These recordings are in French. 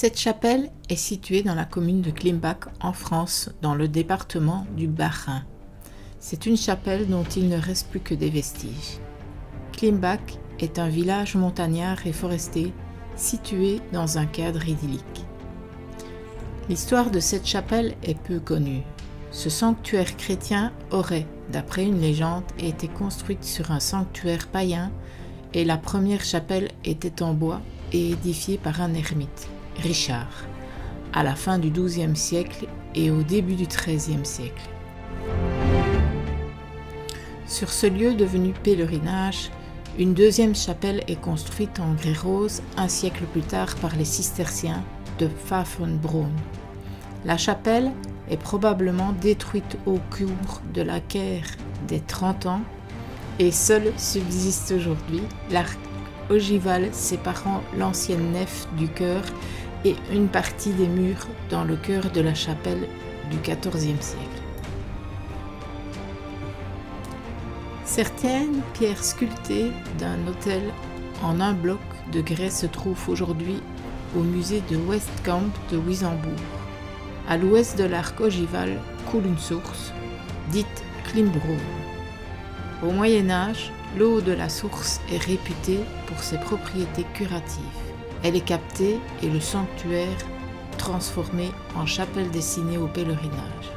Cette chapelle est située dans la commune de Klimbach en France, dans le département du Bas-Rhin. C'est une chapelle dont il ne reste plus que des vestiges. Klimbach est un village montagnard et forestier situé dans un cadre idyllique. L'histoire de cette chapelle est peu connue. Ce sanctuaire chrétien aurait, d'après une légende, été construite sur un sanctuaire païen et la première chapelle était en bois et édifiée par un ermite, Richard, à la fin du XIIe siècle et au début du XIIIe siècle. Sur ce lieu devenu pèlerinage, une deuxième chapelle est construite en grès rose un siècle plus tard par les cisterciens de Pfaffenbrunn. La chapelle est probablement détruite au cours de la guerre des 30 ans et seul subsiste aujourd'hui l'arc ogival séparant l'ancienne nef du chœur et une partie des murs dans le chœur de la chapelle du XIVe siècle. Certaines pierres sculptées d'un autel en un bloc de grès se trouvent aujourd'hui au musée de Westkamp de Wissembourg. À l'ouest de l'arc ogival coule une source, dite Klimbbrunn. Au Moyen-Âge, l'eau de la source est réputée pour ses propriétés curatives. Elle est captée et le sanctuaire transformé en chapelle destinée au pèlerinage.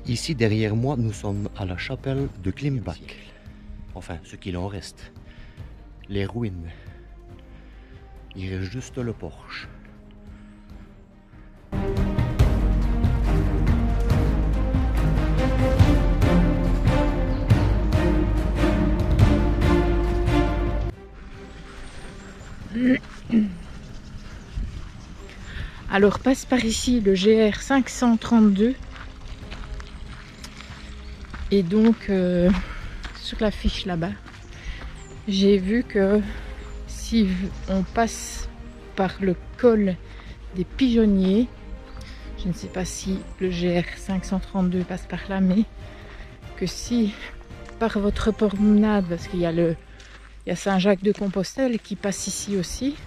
Ici, derrière moi, nous sommes à la chapelle de Klimbach. Enfin, ce qu'il en reste. Les ruines. Il reste juste le porche. Alors passe par ici le GR 532. Et donc, sur la fiche là-bas, j'ai vu que si on passe par le col des Pigeonniers, je ne sais pas si le GR 532 passe par là, mais que si par votre promenade, parce qu'il y a Saint-Jacques-de-Compostelle qui passe ici aussi,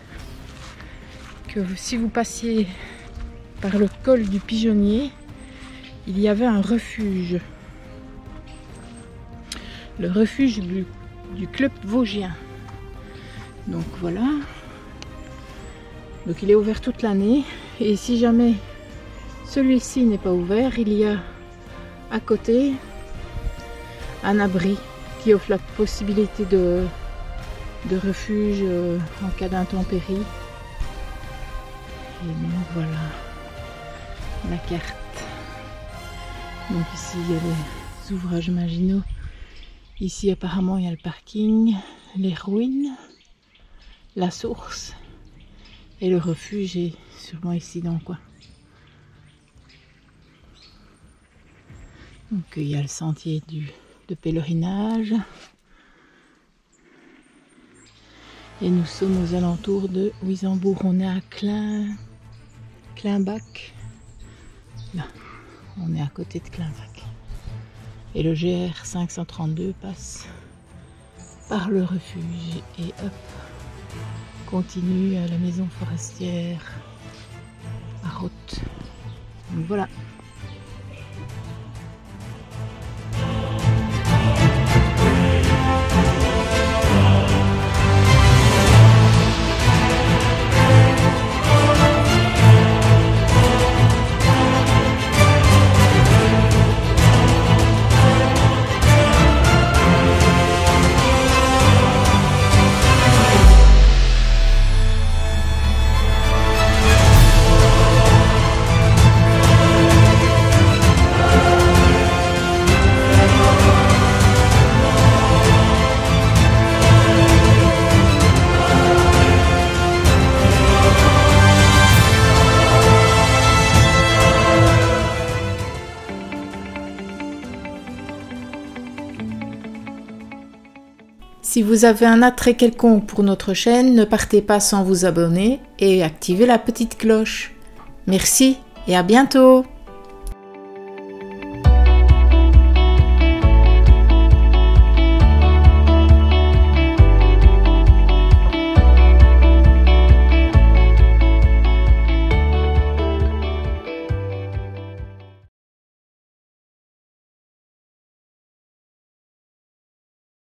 que si vous passiez par le col du Pigeonnier, il y avait un refuge. Le refuge du club vosgien. Donc voilà. Donc il est ouvert toute l'année. Et si jamais celui-ci n'est pas ouvert, il y a à côté un abri qui offre la possibilité de refuge en cas d'intempérie. Et donc voilà la carte. Donc ici il y a les ouvrages marginaux. Ici apparemment il y a le parking, les ruines, la source et le refuge est sûrement ici dans le coin. Donc il y a le sentier de pèlerinage. Et nous sommes aux alentours de Wissembourg. On est à Klimbach. Là, on est à côté de Klimbach. Et le GR 532 passe par le refuge et hop, continue à la maison forestière à Roth. Donc voilà. Si vous avez un attrait quelconque pour notre chaîne, ne partez pas sans vous abonner et activer la petite cloche. Merci et à bientôt!